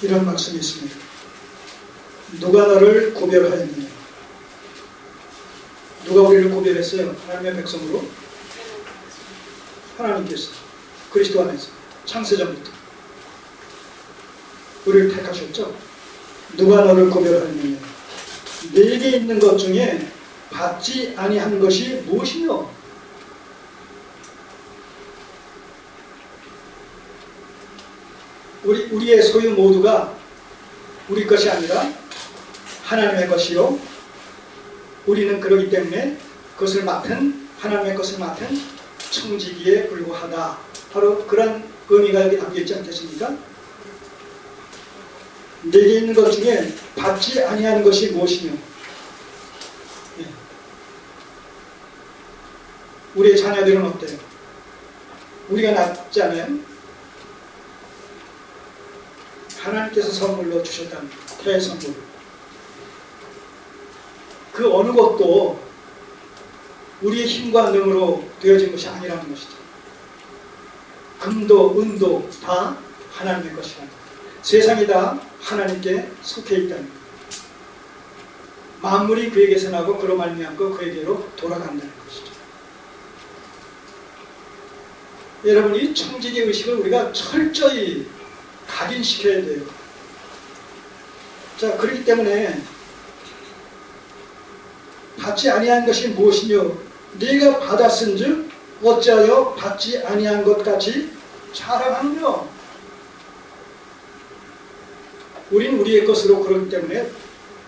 이런 말씀이 있습니다. 누가 너를 구별하였느냐? 누가 우리를 구별했어요? 하나님의 백성으로? 하나님께서 그리스도 안에서 창세전부터 우리를 택하셨죠. 누가 너를 구별하느냐? 내게 있는 것 중에 받지 아니한 것이 무엇이뇨? 우리의 소유 모두가 우리 것이 아니라 하나님의 것이요, 우리는 그러기 때문에 그것을 맡은, 하나님의 것을 맡은 청지기에 불과하다. 바로 그런 의미가 여기 담겨있지 않겠습니까? 내게 있는 것 중에 받지 아니하는 것이 무엇이며, 우리의 자녀들은 어때요? 우리가 낳잖아요. 하나님께서 선물로 주셨다는 대선물. 그 어느 것도 우리의 힘과 능으로 되어진 것이 아니라는 것이죠. 금도 은도 다 하나님의 것이라는 것. 세상이 다 하나님께 속해 있다는 것. 만물이 그에게서 나고 그로 말미암고 그에게로 돌아간다는 것이죠. 여러분, 이 청지기 의식을 우리가 철저히 각인시켜야 돼요. 자, 그렇기 때문에 받지 아니한 것이 무엇이뇨? 네가 받았은즉 어찌하여 받지 아니한 것 같이 자랑하느뇨? 우리는 우리의 것으로 그렇기 때문에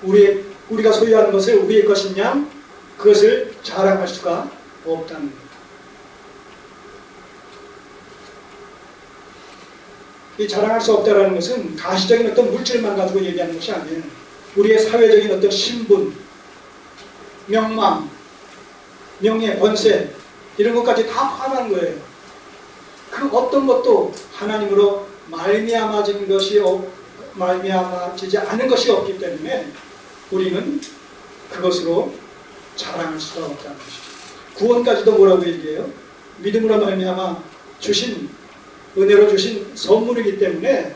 우리가 소유하는 것을 우리의 것인 양 그것을 자랑할 수가 없다는 거예요. 이 자랑할 수 없다는 것은 가시적인 어떤 물질만 가지고 얘기하는 것이 아니에요. 우리의 사회적인 어떤 신분, 명망, 명예, 권세 이런 것까지 다 포함한 거예요. 그 어떤 것도 하나님으로 말미암아지지 않은 것이 없기 때문에 우리는 그것으로 자랑할 수가 없다는 것이죠. 구원까지도 뭐라고 얘기해요? 믿음으로 말미암아 주신, 은혜로 주신 선물이기 때문에,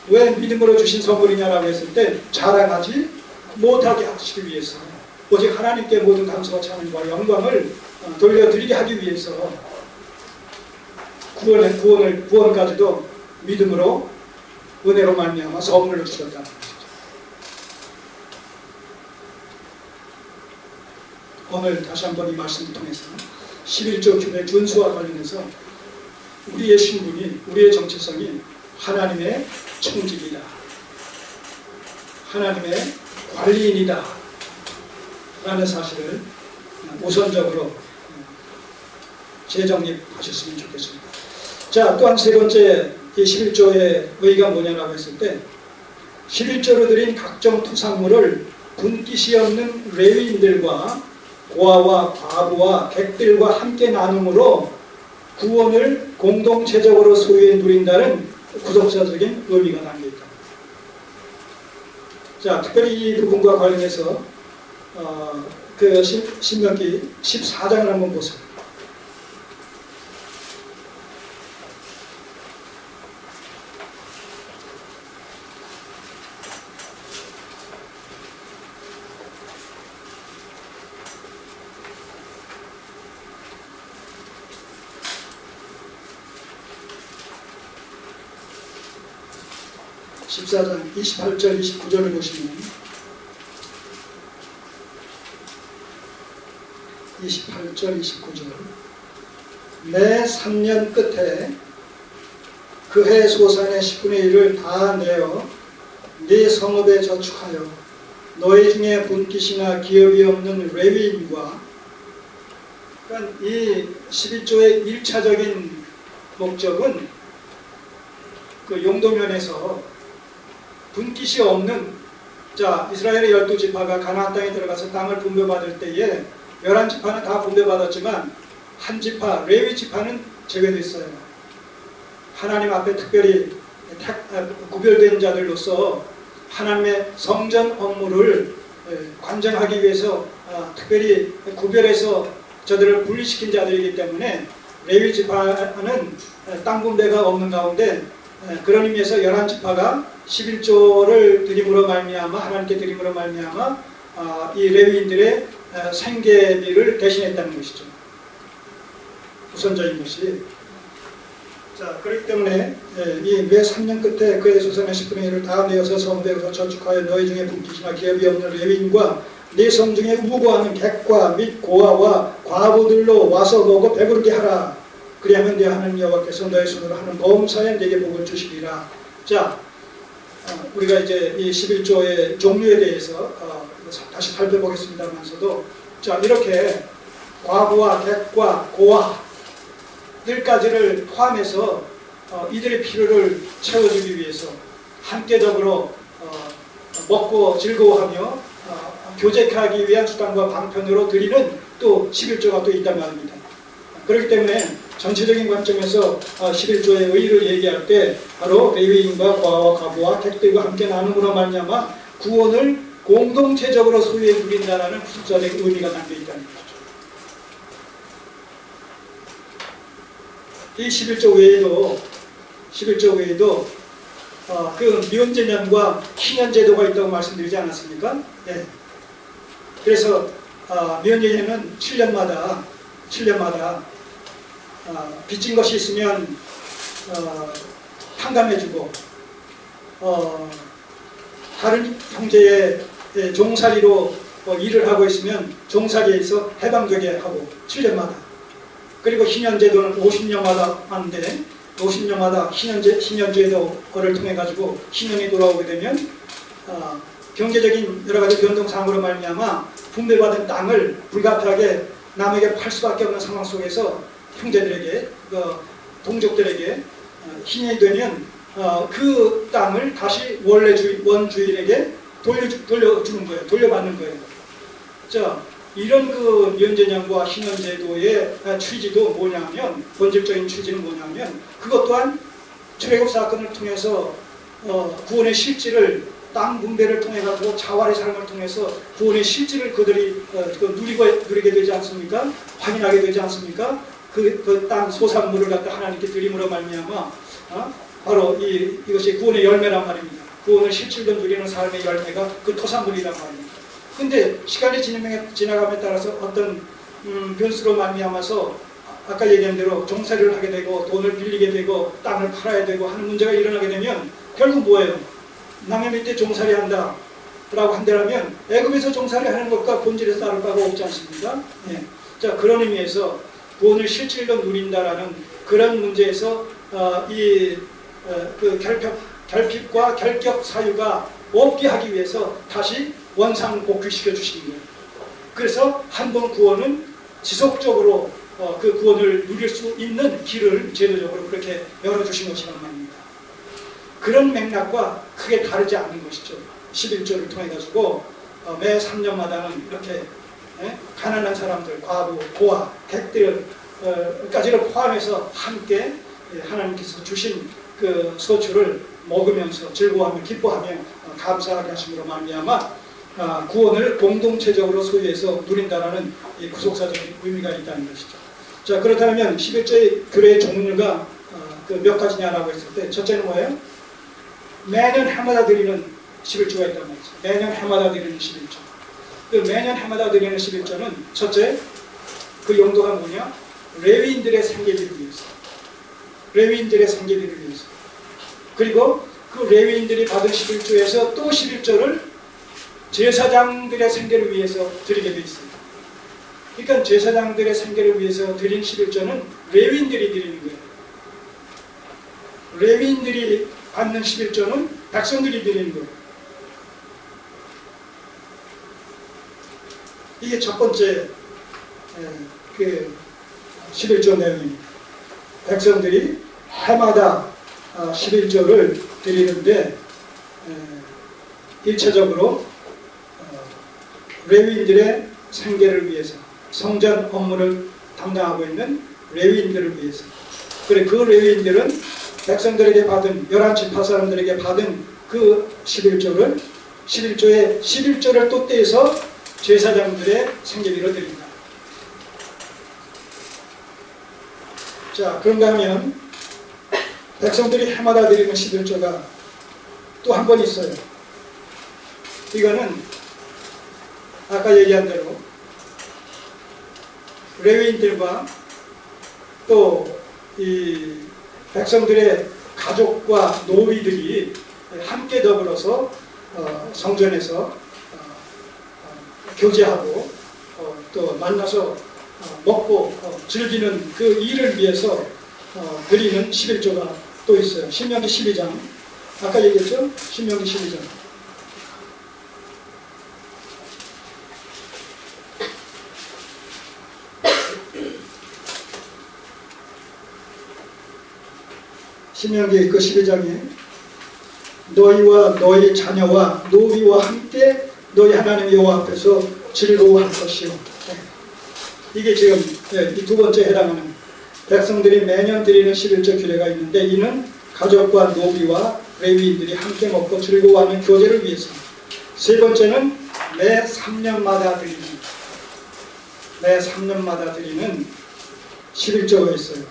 왜 믿음으로 주신 선물이냐라고 했을 때 자랑하지 못하게 하시기 위해서, 오직 하나님께 모든 감사와 찬양과 영광을 돌려드리게 하기 위해서 구원까지도 믿음으로 은혜로 말미암아 선물로 주셨다는 것이죠. 오늘 다시 한번 이 말씀을 통해서 11조 규례 준수와 관련해서 우리의 신분이, 우리의 정체성이 하나님의 청지기다, 하나님의 관리인이다 라는 사실을 우선적으로 재정립하셨으면 좋겠습니다. 자, 또한 세 번째, 이 11조의 의의가 뭐냐라고 했을 때, 11조로 드린 각종 토산물을 분깃이 없는 레위인들과 고아와 과부와 객들과 함께 나눔으로 구원을 공동체적으로 소유해 누린다는 구속사적인 의미가 담겨있다. 자, 특별히 이 부분과 관련해서 그 신명기 14장을 한번 보세요. 장 28절 29절을 보시면 28절 29절 매 3년 끝에 그 해 소산의 10분의 1을 다 내어 네 성읍에 저축하여 너희 중에 분깃이나 기업이 없는 레위인과, 그러니까 이 11조의 1차적인 목적은 그 용도면에서 분깃이 없는, 자, 이스라엘의 12지파가 가나안 땅에 들어가서 땅을 분배받을 때에 11지파는 다 분배받았지만 한 지파, 레위 지파는 제외됐어요. 하나님 앞에 특별히 구별된 자들로서 하나님의 성전 업무를 관장하기 위해서 특별히 구별해서 저들을 분리시킨 자들이기 때문에 레위 지파는 땅 분배가 없는 가운데 그런 의미에서 11지파가 11조를 드림으로 말미암아 하나님께 드림으로 말미암아 이 레위인들의 생계비를 대신했다는 것이죠. 우선적인 것이. 자, 그렇기 때문에 이 매 3년 끝에 그의 소산의 10분의 1을 다 내어서 성배에서 저축하여 너희 중에 분깃이나 기업이 없는 레위인과 네 성 중에 우고하는 객과 및 고아와 과부들로 와서 먹어 배부르게 하라. 그리하면 내 하나님 여호와께서 너의 손으로 하는 범사에 내게 복을 주시리라. 자, 우리가 이제 이 11조의 종류에 대해서 다시 살펴보겠습니다만서도, 자, 이렇게 과부와 객과 고아들까지를 포함해서 이들의 필요를 채워주기 위해서 함께적으로 먹고 즐거워하며 교제하기 위한 수단과 방편으로 드리는 또 11조가 또 있단 말입니다. 그렇기 때문에 전체적인 관점에서 11조의 의의를 얘기할 때 바로 레위인과 고아와 과부와 객들과 함께 나눔으로 말미암아 구원을 공동체적으로 소유해 누린다라는 구속사적 의미가 담겨 있다는 거죠. 이 11조 외에도 그 미언제년과 희년제도가 있다고 말씀드리지 않았습니까? 네. 그래서 미언제년은 7년마다 빚진 것이 있으면 탕감해주고 다른 형제의 종살이로 일을 하고 있으면 종살이에서 해방되게 하고 7년마다. 그리고 희년제도는 50년마다 하는데 50년마다 희년제도를 통해 가지고 희년이 돌아오게 되면 경제적인 여러 가지 변동사항으로 말미암아 분배받은 땅을 불가피하게 남에게 팔 수밖에 없는 상황 속에서 형제들에게 동족들에게 희년이 되면 그 땅을 다시 원래 원주인에게 돌려주는 거예요. 돌려받는 거예요. 자, 이런 그 미언제년과 희년제도의 취지도 뭐냐면, 본질적인 취지는 뭐냐면, 그것 또한 출애굽 사건을 통해서 구원의 실질을 땅 분배를 통해 가지고 자활의 삶을 통해서 구원의 실질을 그들이 누리게 되지 않습니까? 확인하게 되지 않습니까? 그 땅 소산물을 갖다 하나님께 드림으로 말미암아 바로 이것이 구원의 열매란 말입니다. 구원을 실질로 누리는 삶의 열매가 그 토산물이란 말입니다. 근데 시간이 지나감에 따라서 어떤 변수로 말미암아서 아까 얘기한 대로 종살이를 하게 되고 돈을 빌리게 되고 땅을 팔아야 되고 하는 문제가 일어나게 되면 결국 뭐예요? 남의 밑에 종살이 한다 라고 한다면 애굽에서 종살이 하는 것과 본질에서 다를 바가 없지 않습니까? 네. 자, 그런 의미에서 구원을 실질로 누린다라는 그런 문제에서 그 결핍과 결격 사유가 없게 하기 위해서 다시 원상 복귀시켜 주시는 거예요. 그래서 한 번 구원은 지속적으로 그 구원을 누릴 수 있는 길을 제도적으로 그렇게 열어주신 것이란 말입니다. 그런 맥락과 크게 다르지 않은 것이죠. 11조를 통해 가지고 매 3년마다는 이렇게 가난한 사람들, 과부, 고아, 객들까지를 포함해서 함께 하나님께서 주신 그 소출을 먹으면서 즐거워하며 기뻐하며 감사하게 하심으로 말미암아 구원을 공동체적으로 소유해서 누린다라는 이 구속사적인 의미가 있다는 것이죠. 자, 그렇다면 11조의 규례의 종류가 그 몇 가지냐라고 했을 때 첫째는 뭐예요? 매년 해마다 드리는 11조가 있단 말이죠. 매년 해마다 드리는 11조. 그 매년 해마다 드리는 11조는 첫째, 그 용도가 뭐냐? 레위인들의 생계비를 위해서. 레위인들의 생계비를 위해서. 그리고 그 레위인들이 받은 11조에서 또 11조를 제사장들의 생계를 위해서 드리게 되어 있습니다. 그러니까 제사장들의 생계를 위해서 드린 11조는 레위인들이 드리는 거예요. 레위인들이 받는 11조는 백성들이 드리는 거예요. 이게 첫 번째 그 11조 내용입니다. 백성들이 해마다 11조를 드리는데 1차적으로 레위인들의 생계를 위해서 성전 업무를 담당하고 있는 레위인들을 위해서. 그래, 그 레위인들은 백성들에게 받은 11지파 사람들에게 받은 그 11조를 11조를 또 떼서 제사장들의 생계비로 드립니다. 자, 그런가 하면 백성들이 해마다 드리는 11조가 또 한 번 있어요. 이거는 아까 얘기한 대로 레위인들과 또 이 백성들의 가족과 노비들이 함께 더불어서 성전에서 교제하고 또 만나서 먹고 즐기는 그 일을 위해서 드리는 11조가 또 있어요. 신명기 12장. 아까 얘기했죠? 신명기 12장. 신명기 그 12장에 너희와 너희 자녀와 노비와 함께 너희 하나님 여호와 앞에서 즐거워할 것이요. 이게 지금 이 두 번째 해당하는 백성들이 매년 드리는 11조 규례가 있는데 이는 가족과 노비와 레위인들이 함께 먹고 즐거워하는 교제를 위해서. 세 번째는 매 3년마다 드리는 11조가 있어요.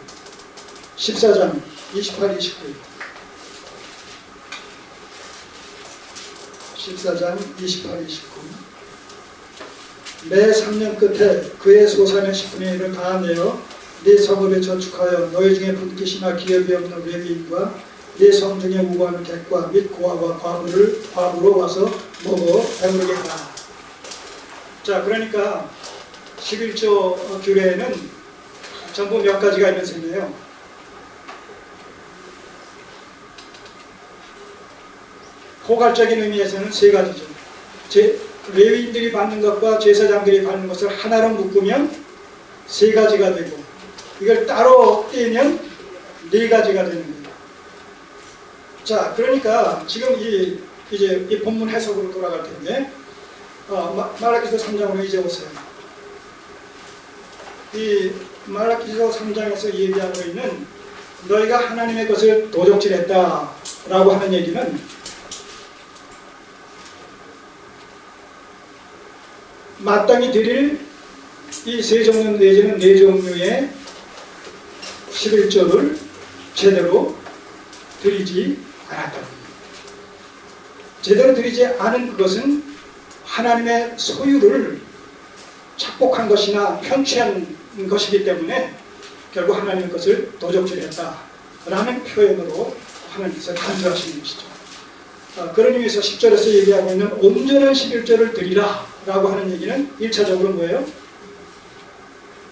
14장 28, 29. 14장 28, 29. 매 3년 끝에 그의 소산의 10분의 1을 다 내어 네 성읍에 저축하여 너희 중에 분깃이나 기업이 없는 레위인과 네 성 중에 우고하는 객과 및 고아와 과부로 와서 먹어 배부르게 하라. 자, 그러니까 11조 규례에는 전부 몇 가지가 있는 셈이에요. 포괄적인 의미에서는 세 가지죠. 레위인들이 받는 것과 제사장들이 받는 것을 하나로 묶으면 세 가지가 되고, 이걸 따로 떼면 네 가지가 되는 거예요. 자, 그러니까 지금 이제 이 본문 해석으로 돌아갈 텐데, 말라기서 3장으로 이제 오세요. 이 말라기서 3장에서 얘기하고 있는 너희가 하나님의 것을 도적질했다 라고 하는 얘기는 마땅히 드릴 이 세 종류 내지는 네 종류의 11조를 제대로 드리지 않았다. 제대로 드리지 않은 그것은 하나님의 소유를 착복한 것이나 편취한 것이기 때문에 결국 하나님의 것을 도적질했다라는 표현으로 하나님께서 간주하시는 것이죠. 그런 의미에서 10절에서 얘기하고 있는 온전한 11조를 드리라 라고 하는 얘기는 1차적으로 뭐예요?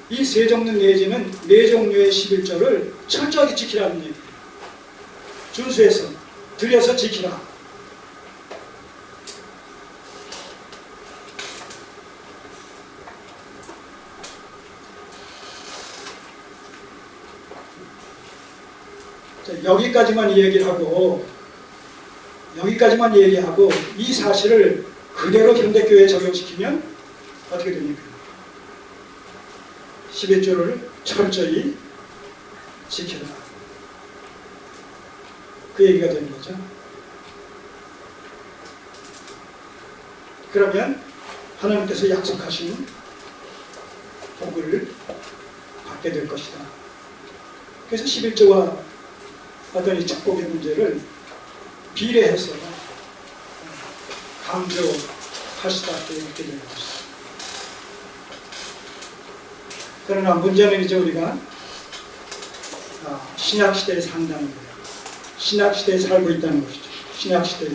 이 세 종류 내지는 네 종류의 11조를 철저하게 지키라는 얘기예요. 준수해서 드려서 지키라. 자, 여기까지만 얘기하고 이 사실을 그대로 현대교회에 적용시키면 어떻게 됩니까? 11조를 철저히 지켜라. 그 얘기가 되는 거죠. 그러면 하나님께서 약속하신 복을 받게 될 것이다. 그래서 11조와 어떤 이 축복의 문제를 비례해서 강조하시다 이렇게 되는 것이죠. 그러나 문제는 이제 우리가 신약시대에 산다는 거예요. 신약시대에 살고 있다는 것이죠. 신약시대에